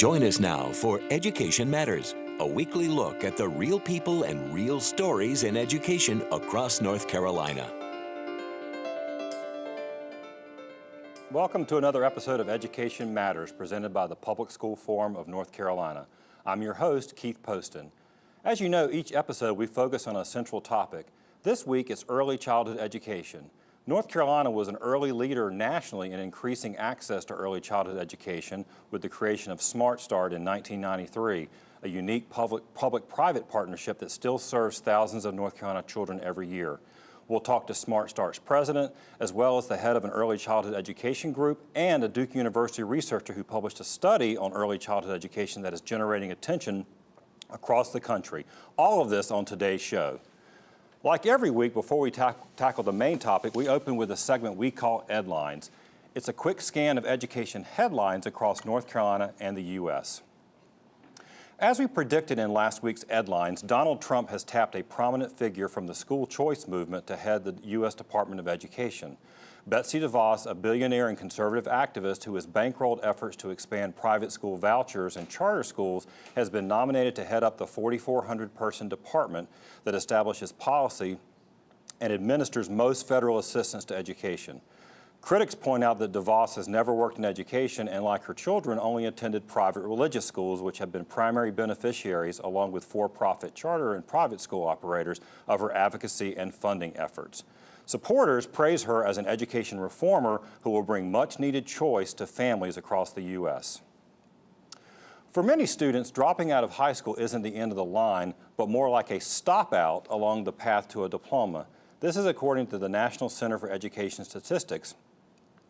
Join us now for Education Matters, a weekly look at the real people and real stories in education across North Carolina. Welcome to another episode of Education Matters presented by the Public School Forum of North Carolina. I'm your host, Keith Poston. As you know, each episode we focus on a central topic. This week it's early childhood education. North Carolina was an early leader nationally in increasing access to early childhood education with the creation of Smart Start in 1993, a unique public-private partnership that still serves thousands of North Carolina children every year. We'll talk to Smart Start's president, as well as the head of an early childhood education group and a Duke University researcher who published a study on early childhood education that is generating attention across the country. All of this on today's show. Like every week, before we tackle the main topic, we open with a segment we call Edlines. It's a quick scan of education headlines across North Carolina and the U.S. As we predicted in last week's Edlines, Donald Trump has tapped a prominent figure from the school choice movement to head the U.S. Department of Education. Betsy DeVos, a billionaire and conservative activist who has bankrolled efforts to expand private school vouchers and charter schools, has been nominated to head up the 4,400-person department that establishes policy and administers most federal assistance to education. Critics point out that DeVos has never worked in education and, like her children, only attended private religious schools, which have been primary beneficiaries, along with for-profit charter and private school operators, of her advocacy and funding efforts. Supporters praise her as an education reformer who will bring much-needed choice to families across the U.S. For many students, dropping out of high school isn't the end of the line, but more like a stop out along the path to a diploma. This is according to the National Center for Education Statistics.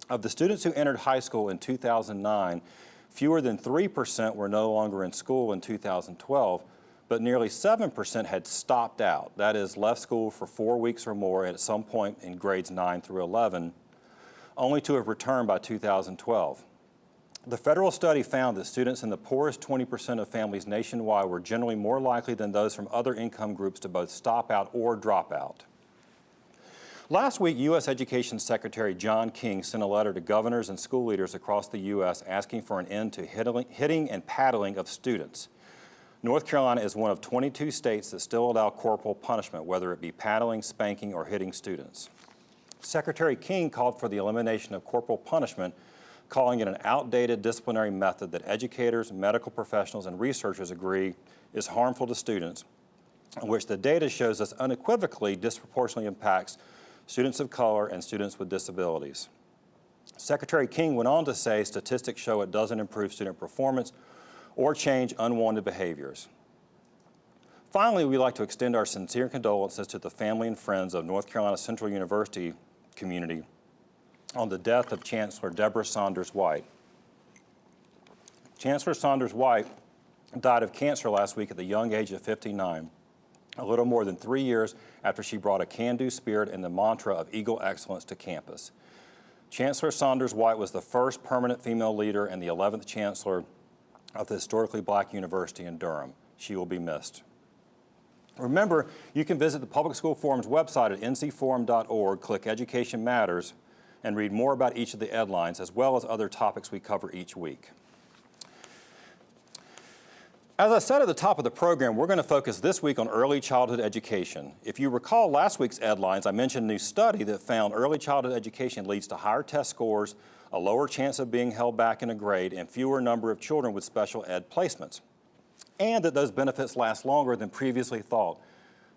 Of the students who entered high school in 2009, fewer than 3% were no longer in school in 2012, but nearly 7% had stopped out, that is, left school for 4 weeks or more at some point in grades 9 through 11, only to have returned by 2012. The federal study found that students in the poorest 20% of families nationwide were generally more likely than those from other income groups to both stop out or drop out. Last week, U.S. Education Secretary John King sent a letter to governors and school leaders across the U.S. asking for an end to hitting and paddling of students. North Carolina is one of 22 states that still allow corporal punishment, whether it be paddling, spanking, or hitting students. Secretary King called for the elimination of corporal punishment, calling it an outdated disciplinary method that educators, medical professionals, and researchers agree is harmful to students, in which the data shows us unequivocally disproportionately impacts students of color and students with disabilities. Secretary King went on to say statistics show it doesn't improve student performance or change unwanted behaviors. Finally, we'd like to extend our sincere condolences to the family and friends of North Carolina Central University community on the death of Chancellor Deborah Saunders White. Chancellor Saunders White died of cancer last week at the young age of 59, a little more than 3 years after she brought a can-do spirit and the mantra of Eagle excellence to campus. Chancellor Saunders White was the first permanent female leader and the 11th chancellor of the historically black university in Durham. She will be missed. Remember, you can visit the Public School Forum's website at ncforum.org, click Education Matters, and read more about each of the Edlines, as well as other topics we cover each week. As I said at the top of the program, we're going to focus this week on early childhood education. If you recall last week's Edlines, I mentioned a new study that found early childhood education leads to higher test scores, a lower chance of being held back in a grade, and fewer number of children with special ed placements, and that those benefits last longer than previously thought.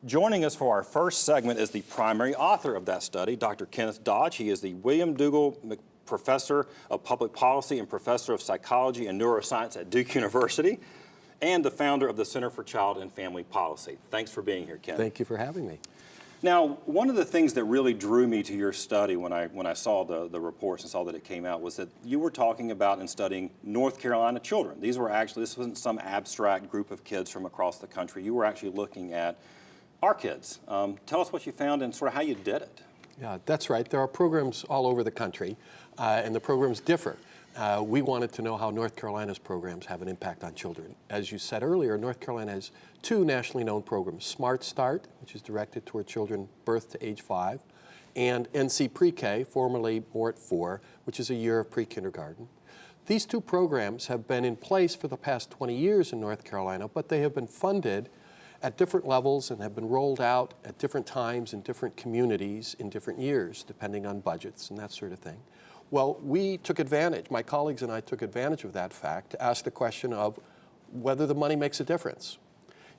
Joining us for our first segment is the primary author of that study, Dr. Kenneth Dodge. He is the William Dougal Professor of Public Policy and Professor of Psychology and Neuroscience at Duke University, and the founder of the Center for Child and Family Policy. Thanks for being here, Ken. Thank you for having me. Now, one of the things that really drew me to your study when I saw the reports and saw that it came out was that you were talking about and studying North Carolina children. This wasn't some abstract group of kids from across the country. You were actually looking at our kids. Tell us what you found and sort of how you did it. Yeah, that's right. There are programs all over the country, and the programs differ. We wanted to know how North Carolina's programs have an impact on children. As you said earlier, North Carolina has two nationally known programs, Smart Start, which is directed toward children birth to age 5, and NC Pre-K, formerly Mort 4, which is a year of pre-kindergarten. These two programs have been in place for the past 20 years in North Carolina, but they have been funded at different levels and have been rolled out at different times in different communities in different years, depending on budgets and that sort of thing. Well, we took advantage, my colleagues and I took advantage of that fact to ask the question of whether the money makes a difference.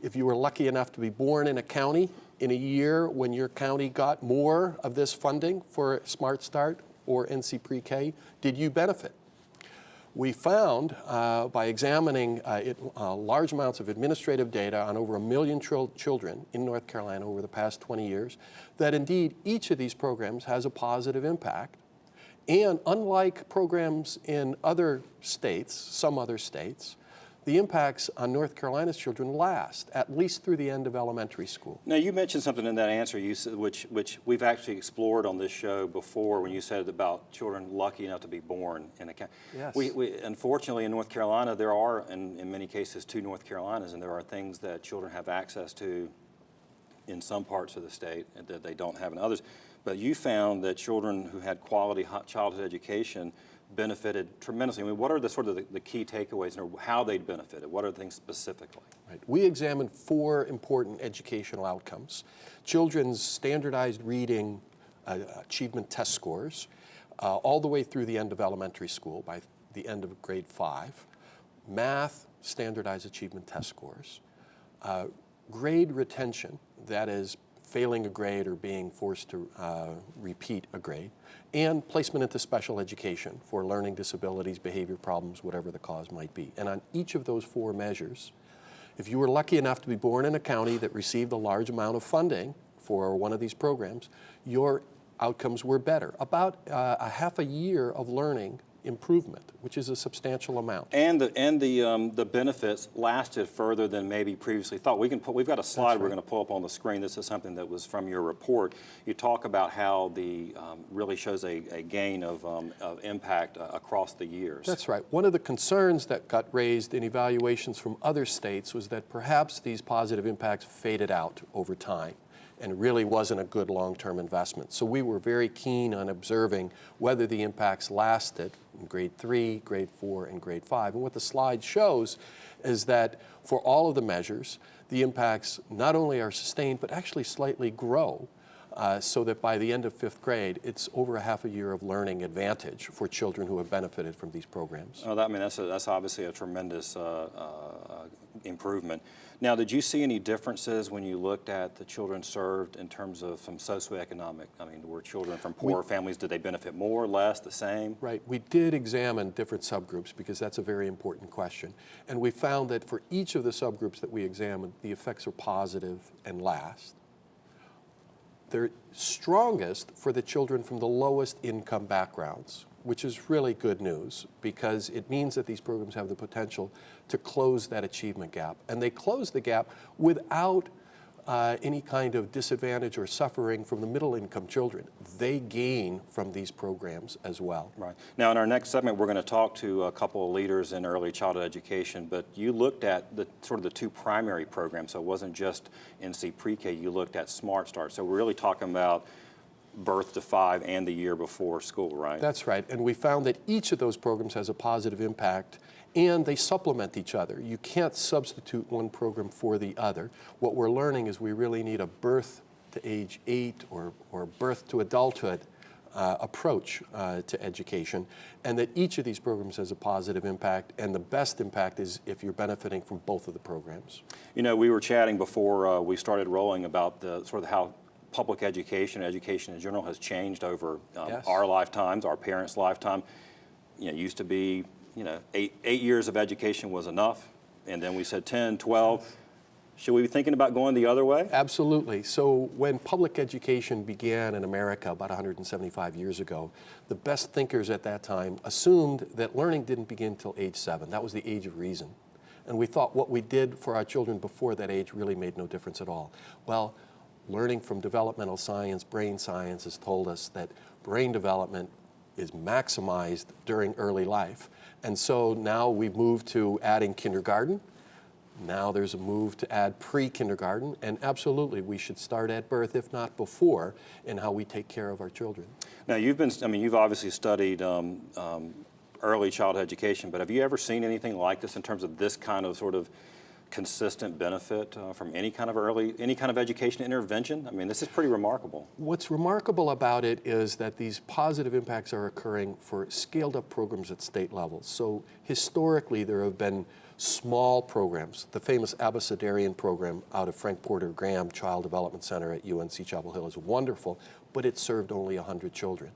If you were lucky enough to be born in a county in a year when your county got more of this funding for Smart Start or NC Pre-K, did you benefit? We found by examining large amounts of administrative data on over 1 million children in North Carolina over the past 20 years that indeed each of these programs has a positive impact. And unlike programs in other states, some other states, the impacts on North Carolina's children last, at least through the end of elementary school. Now, you mentioned something in that answer, you said, which we've actually explored on this show before, when you said about children lucky enough to be born in a county. Yes. We unfortunately, in North Carolina, there are, in many cases, 2 North Carolinas, and there are things that children have access to in some parts of the state and that they don't have in others. But you found that children who had quality childhood education benefited tremendously. I mean, what are the sort of the key takeaways, or how they benefited? What are the things specifically? Right. We examined 4 important educational outcomes: children's standardized reading achievement test scores, all the way through the end of elementary school by the end of grade 5, math standardized achievement test scores, grade retention, that is failing a grade or being forced to repeat a grade, and placement into special education for learning disabilities, behavior problems, whatever the cause might be. And on each of those 4 measures, if you were lucky enough to be born in a county that received a large amount of funding for one of these programs, your outcomes were better. About a half a year of learning improvement, which is a substantial amount. And the benefits lasted further than maybe previously thought. We've got a slide we're going to pull up on the screen. This is something that was from your report. You talk about how the really shows a gain of impact across the years. That's right. One of the concerns that got raised in evaluations from other states was that perhaps these positive impacts faded out over time and really wasn't a good long-term investment. So we were very keen on observing whether the impacts lasted in grade 3, grade 4, and grade 5. And what the slide shows is that for all of the measures, the impacts not only are sustained, but actually slightly grow, so that by the end of 5th grade, it's over a half a year of learning advantage for children who have benefited from these programs. Oh, that's obviously a tremendous improvement. Now, did you see any differences when you looked at the children served in terms of some socioeconomic? I mean, were children from poorer families, did they benefit more, less, the same? Right. We did examine different subgroups because that's a very important question. And we found that for each of the subgroups that we examined, the effects are positive and last. They're strongest for the children from the lowest income backgrounds, which is really good news because it means that these programs have the potential to close that achievement gap. And they close the gap without any kind of disadvantage or suffering from the middle income children. They gain from these programs as well. Right. Now in our next segment, we're going to talk to a couple of leaders in early childhood education, but you looked at the sort of the 2 primary programs, so it wasn't just NC Pre-K, you looked at Smart Start. So we're really talking about birth to 5 and the year before school, right? That's right, and we found that each of those programs has a positive impact and they supplement each other. You can't substitute one program for the other. What we're learning is we really need a birth to age 8 or birth to adulthood approach to education, and that each of these programs has a positive impact, and the best impact is if you're benefiting from both of the programs. You know, we were chatting before we started rolling about the sort of how public education in general has changed over Yes. our lifetimes, our parents' lifetime. You know, it used to be, you know, 8 years of education was enough, and then we said 10, 12. Should we be thinking about going the other way? Absolutely. So when public education began in America about 175 years ago, the best thinkers at that time assumed that learning didn't begin until age 7. That was the age of reason. And we thought what we did for our children before that age really made no difference at all. Well, learning from developmental science, brain science, has told us that brain development is maximized during early life. And so now we've moved to adding kindergarten. Now there's a move to add pre-kindergarten, and absolutely we should start at birth, if not before, in how we take care of our children. Now you've obviously studied early childhood education, but have you ever seen anything like this in terms of this kind of sort of consistent benefit from any kind of education intervention? I mean, this is pretty remarkable. What's remarkable about it is that these positive impacts are occurring for scaled up programs at state levels. So historically, there have been small programs. The famous Abecedarian program out of Frank Porter Graham Child Development Center at UNC Chapel Hill is wonderful, but it served only 100 children.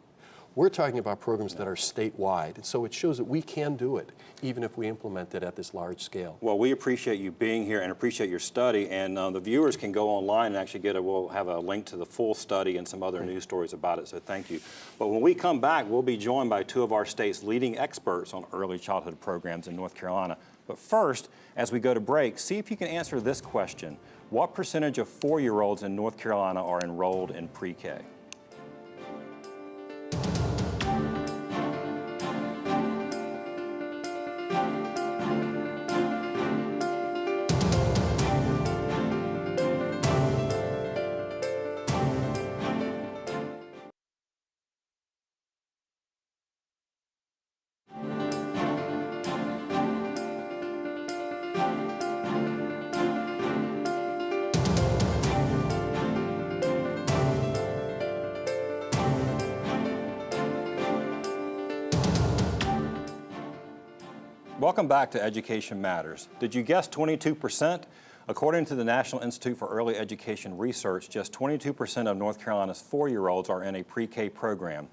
We're talking about programs that are statewide, and so it shows that we can do it, even if we implement it at this large scale. Well, we appreciate you being here and appreciate your study, and the viewers can go online and actually we'll have a link to the full study and some other news stories about it, so thank you. But when we come back, we'll be joined by two of our state's leading experts on early childhood programs in North Carolina. But first, as we go to break, see if you can answer this question. What percentage of 4-year-olds in North Carolina are enrolled in pre-K? Welcome back to Education Matters. Did you guess 22%? According to the National Institute for Early Education Research, just 22% of North Carolina's 4-year-olds are in a pre-K program.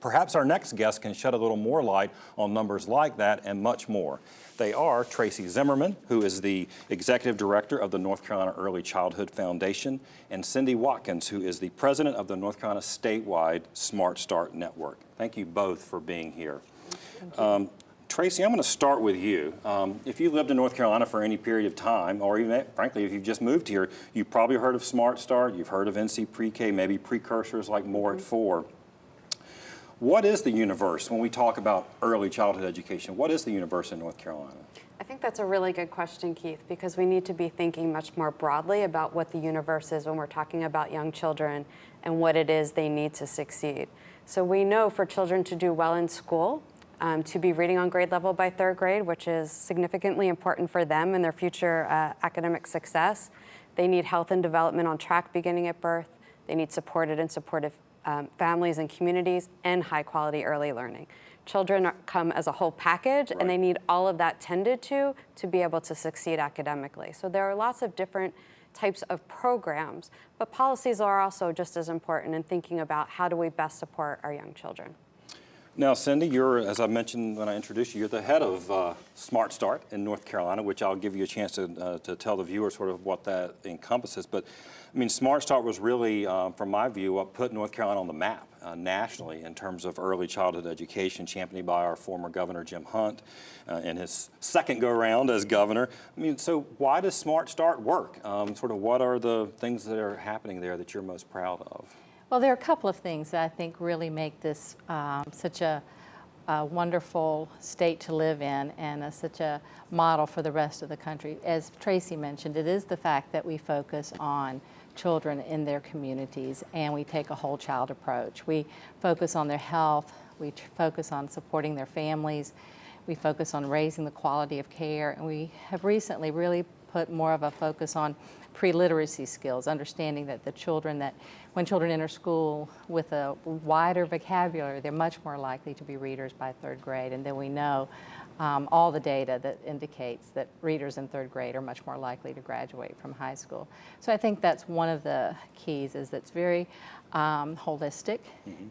Perhaps our next guest can shed a little more light on numbers like that and much more. They are Tracy Zimmerman, who is the Executive Director of the North Carolina Early Childhood Foundation, and Cindy Watkins, who is the President of the North Carolina statewide Smart Start Network. Thank you both for being here. Tracy, I'm going to start with you. If you lived in North Carolina for any period of time, or even, frankly, if you've just moved here, you've probably heard of Smart Start, you've heard of NC Pre-K, maybe precursors like More at 4. What is the universe when we talk about early childhood education? What is the universe in North Carolina? I think that's a really good question, Keith, because we need to be thinking much more broadly about what the universe is when we're talking about young children and what it is they need to succeed. So we know for children to do well in school, to be reading on grade level by 3rd grade, which is significantly important for them and their future academic success. They need health and development on track beginning at birth. They need supported and supportive families and communities, and high quality early learning. Children come as a whole package, and they need all of that tended to be able to succeed academically. So there are lots of different types of programs, but policies are also just as important in thinking about how do we best support our young children. Now, Cindy, you're, as I mentioned when I introduced you, you're the head of Smart Start in North Carolina, which I'll give you a chance to tell the viewers sort of what that encompasses. But, I mean, Smart Start was really, from my view, what put North Carolina on the map nationally in terms of early childhood education, championed by our former governor, Jim Hunt, in his second go-around as governor. I mean, so why does Smart Start work? Sort of what are the things that are happening there that you're most proud of? Well, there are a couple of things that I think really make this such a wonderful state to live in and such a model for the rest of the country. As Tracy mentioned, it is the fact that we focus on children in their communities and we take a whole child approach. We focus on their health, we focus on supporting their families, we focus on raising the quality of care, and we have recently really put more of a focus on pre-literacy skills, understanding that when children enter school with a wider vocabulary, they're much more likely to be readers by 3rd grade. And then we know all the data that indicates that readers in 3rd grade are much more likely to graduate from high school. So I think that's one of the keys, is that's very holistic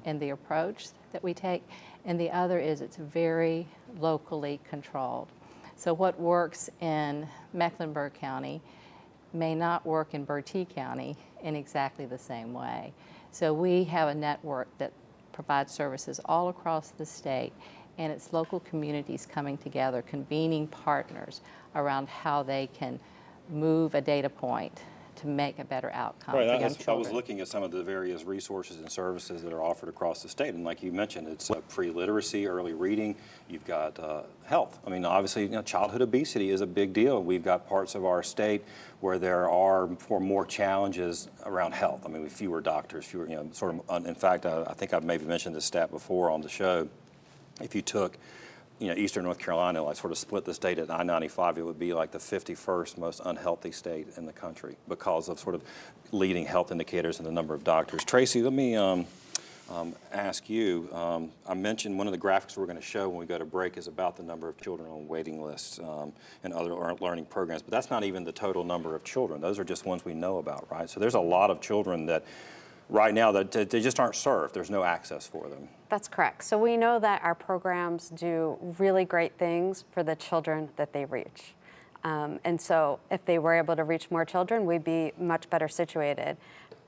in the approach that we take. And the other is it's very locally controlled. So what works in Mecklenburg County may not work in Bertie County in exactly the same way. So we have a network that provides services all across the state, and it's local communities coming together, convening partners around how they can move a data point to make a better outcome for young children. I was looking at some of the various resources and services that are offered across the state, and like you mentioned, it's pre-literacy, early reading. You've got health. I mean, obviously, childhood obesity is a big deal. We've got parts of our state where there are more challenges around health. I mean, with fewer doctors, fewer, in fact, I think I've maybe mentioned this stat before on the show. If you took Eastern North Carolina, like sort of split the state at I-95, it would be like the 51st most unhealthy state in the country because of sort of leading health indicators and the number of doctors. Tracy, let me ask you, I mentioned one of the graphics we're going to show when we go to break is about the number of children on waiting lists and other learning programs, but that's not even the total number of children. Those are just ones we know about, right? So there's a lot of children that right now that they just aren't served. There's no access for them. That's correct. So we know that our programs do really great things for the children that they reach. And so if they were able to reach more children, we'd be much better situated.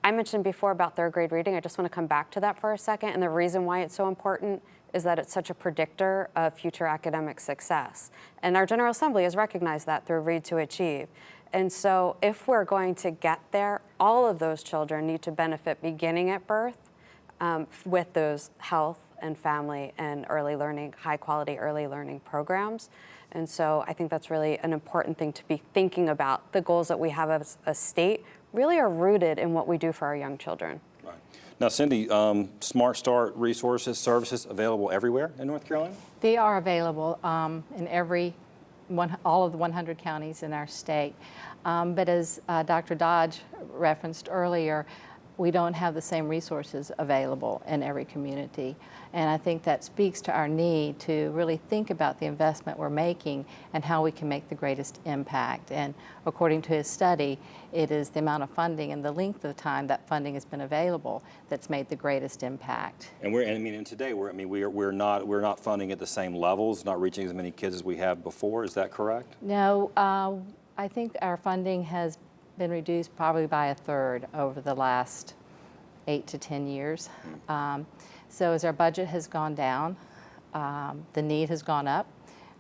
I mentioned before about third grade reading. I just want to come back to that for a second. And the reason why it's so important is that it's such a predictor of future academic success. And our General Assembly has recognized that through Read to Achieve. And so if we're going to get there, all of those children need to benefit beginning at birth with those health and family and early learning, high quality early learning programs. And so I think that's really an important thing to be thinking about. The goals that we have as a state really are rooted in what we do for our young children. Right. Now, Cindy, Smart Start resources, services available everywhere in North Carolina? They are available in all of the 100 counties in our state. But as Dr. Dodge referenced earlier, we don't have the same resources available in every community. And I think that speaks to our need to really think about the investment we're making and how we can make the greatest impact. And according to his study, it is the amount of funding and the length of time that funding has been available that's made the greatest impact. And today we're not funding at the same levels, not reaching as many kids as we have before. Is that correct? No, I think our funding has been reduced probably by a third over the last 8 to 10 years. So as our budget has gone down, the need has gone up.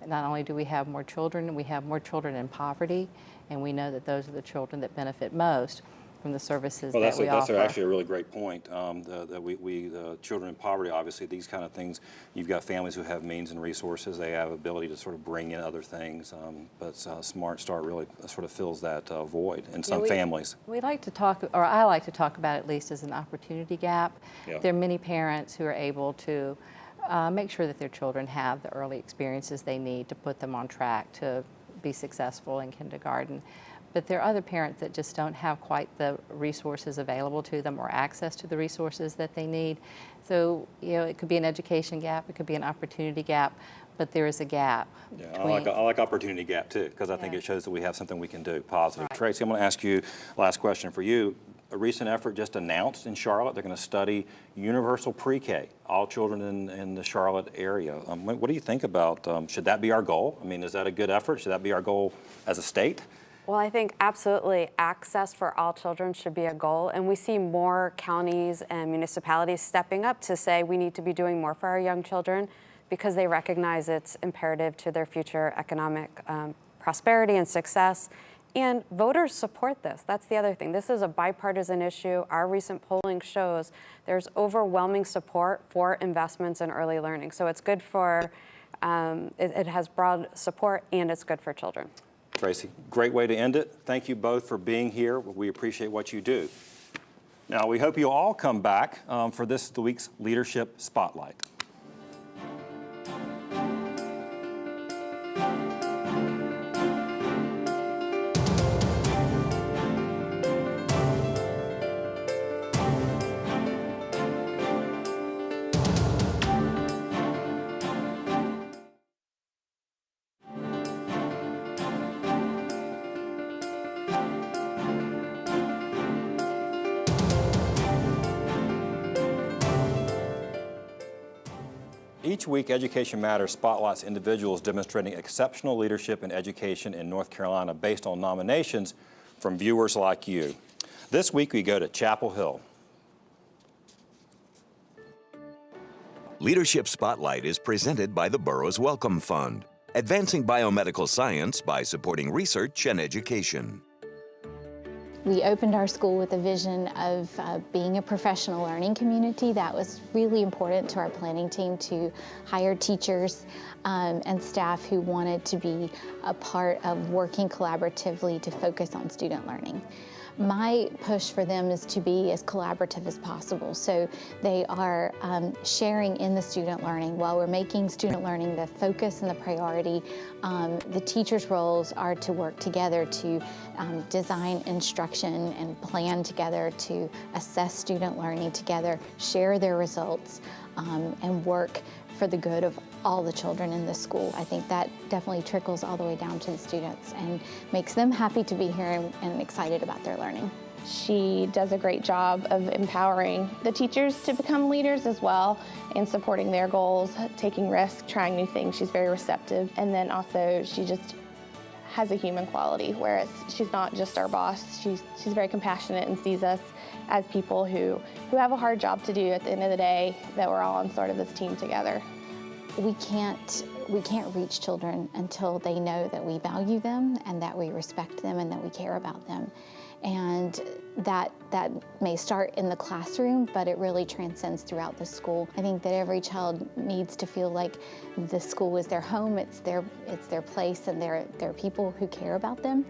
Not only do we have more children, we have more children in poverty, and we know that those are the children that benefit most from the services that we offer. That's actually a really great point. The children in poverty, obviously, these kind of things, you've got families who have means and resources. They have ability to sort of bring in other things, but Smart Start really sort of fills that void in some families. We like to talk, or I like to talk about it at least as an opportunity gap. Yeah. There are many parents who are able to make sure that their children have the early experiences they need to put them on track to be successful in kindergarten. But there are other parents that just don't have quite the resources available to them or access to the resources that they need. So, it could be an education gap, it could be an opportunity gap, but there is a gap. Yeah, I like opportunity gap too, because I think it shows that we have something we can do positive. Right. Tracy, I'm going to ask you, last question for you. A recent effort just announced in Charlotte, they're going to study universal pre-K, all children in the Charlotte area. What do you think about, should that be our goal? I mean, is that a good effort? Should that be our goal as a state? Well, I think absolutely access for all children should be a goal, and we see more counties and municipalities stepping up to say we need to be doing more for our young children because they recognize it's imperative to their future economic prosperity and success. And voters support this. That's the other thing. This is a bipartisan issue. Our recent polling shows there's overwhelming support for investments in early learning. So it's good for, it has broad support, and it's good for children. Tracy, great way to end it. Thank you both for being here. We appreciate what you do. Now, we hope you'll all come back for this week's Leadership Spotlight. Each week, Education Matters spotlights individuals demonstrating exceptional leadership in education in North Carolina based on nominations from viewers like you. This week, we go to Chapel Hill. Leadership Spotlight is presented by the Borough's Welcome Fund, advancing biomedical science by supporting research and education. We opened our school with a vision of being a professional learning community. That was really important to our planning team, to hire teachers and staff who wanted to be a part of working collaboratively to focus on student learning. My push for them is to be as collaborative as possible. So they are sharing in the student learning. While we're making student learning the focus and the priority, the teachers' roles are to work together to design instruction and plan together to assess student learning together, share their results, and work for the good of all the children in the school. I think that definitely trickles all the way down to the students and makes them happy to be here and excited about their learning. She does a great job of empowering the teachers to become leaders as well and supporting their goals, taking risks, trying new things. She's very receptive. And then also she just has a human quality, whereas she's not just our boss. She's very compassionate and sees us as people who have a hard job to do at the end of the day, that we're all on sort of this team together. We can't reach children until they know that we value them and that we respect them and that we care about them. And that may start in the classroom, but it really transcends throughout the school. I think that every child needs to feel like the school is their home, it's their place, and they're people who care about them.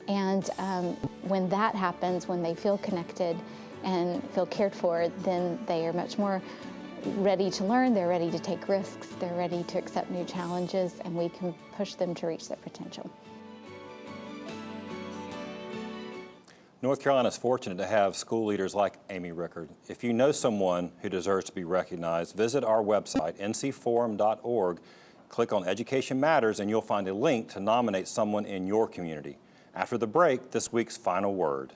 And when that happens, when they feel connected and feel cared for, then they are much more ready to learn, they're ready to take risks, they're ready to accept new challenges, and we can push them to reach their potential. North Carolina is fortunate to have school leaders like Amy Rickard. If you know someone who deserves to be recognized, visit our website, ncforum.org, click on Education Matters, and you'll find a link to nominate someone in your community. After the break, this week's final word.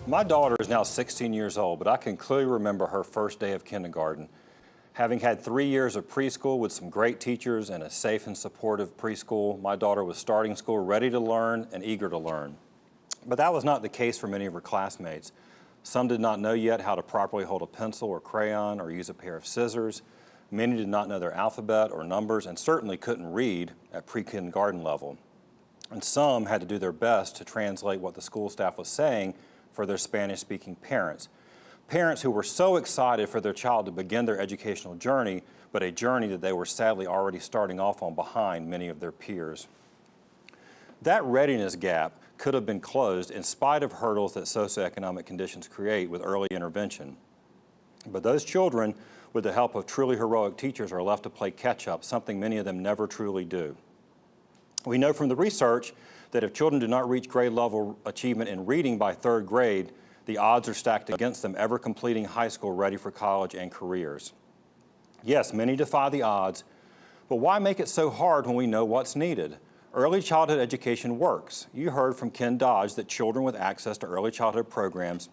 My daughter is now 16 years old, but I can clearly remember her first day of kindergarten. Having had 3 years of preschool with some great teachers and a safe and supportive preschool, my daughter was starting school ready to learn and eager to learn. But that was not the case for many of her classmates. Some did not know yet how to properly hold a pencil or crayon or use a pair of scissors. Many did not know their alphabet or numbers and certainly couldn't read at pre-kindergarten level. And some had to do their best to translate what the school staff was saying for their Spanish-speaking parents. Parents who were so excited for their child to begin their educational journey, but a journey that they were sadly already starting off on behind many of their peers. That readiness gap could have been closed in spite of hurdles that socioeconomic conditions create with early intervention. But those children, with the help of truly heroic teachers, are left to play catch-up, something many of them never truly do. We know from the research that if children do not reach grade level achievement in reading by 3rd grade, the odds are stacked against them ever completing high school ready for college and careers. Yes, many defy the odds, but why make it so hard when we know what's needed? Early childhood education works. You heard from Ken Dodge that children with access to early childhood programs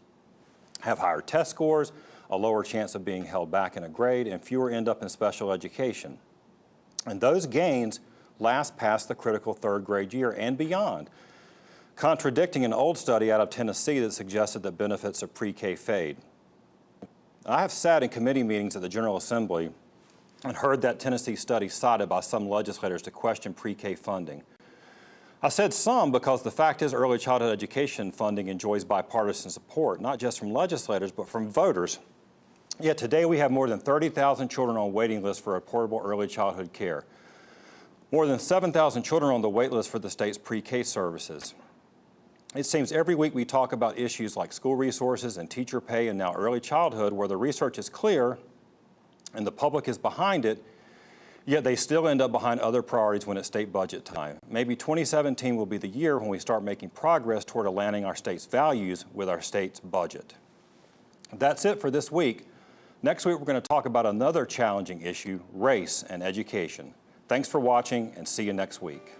have higher test scores, a lower chance of being held back in a grade, and fewer end up in special education. And those gains last past the critical 3rd grade year and beyond, contradicting an old study out of Tennessee that suggested that benefits of pre-K fade. I have sat in committee meetings at the General Assembly and heard that Tennessee study cited by some legislators to question pre-K funding. I said some because the fact is early childhood education funding enjoys bipartisan support, not just from legislators, but from voters. Yet today we have more than 30,000 children on waiting lists for affordable early childhood care. More than 7,000 children on the wait list for the state's pre-K services. It seems every week we talk about issues like school resources and teacher pay and now early childhood where the research is clear and the public is behind it, yet they still end up behind other priorities when it's state budget time. Maybe 2017 will be the year when we start making progress toward aligning our state's values with our state's budget. That's it for this week. Next week we're going to talk about another challenging issue, race and education. Thanks for watching and see you next week.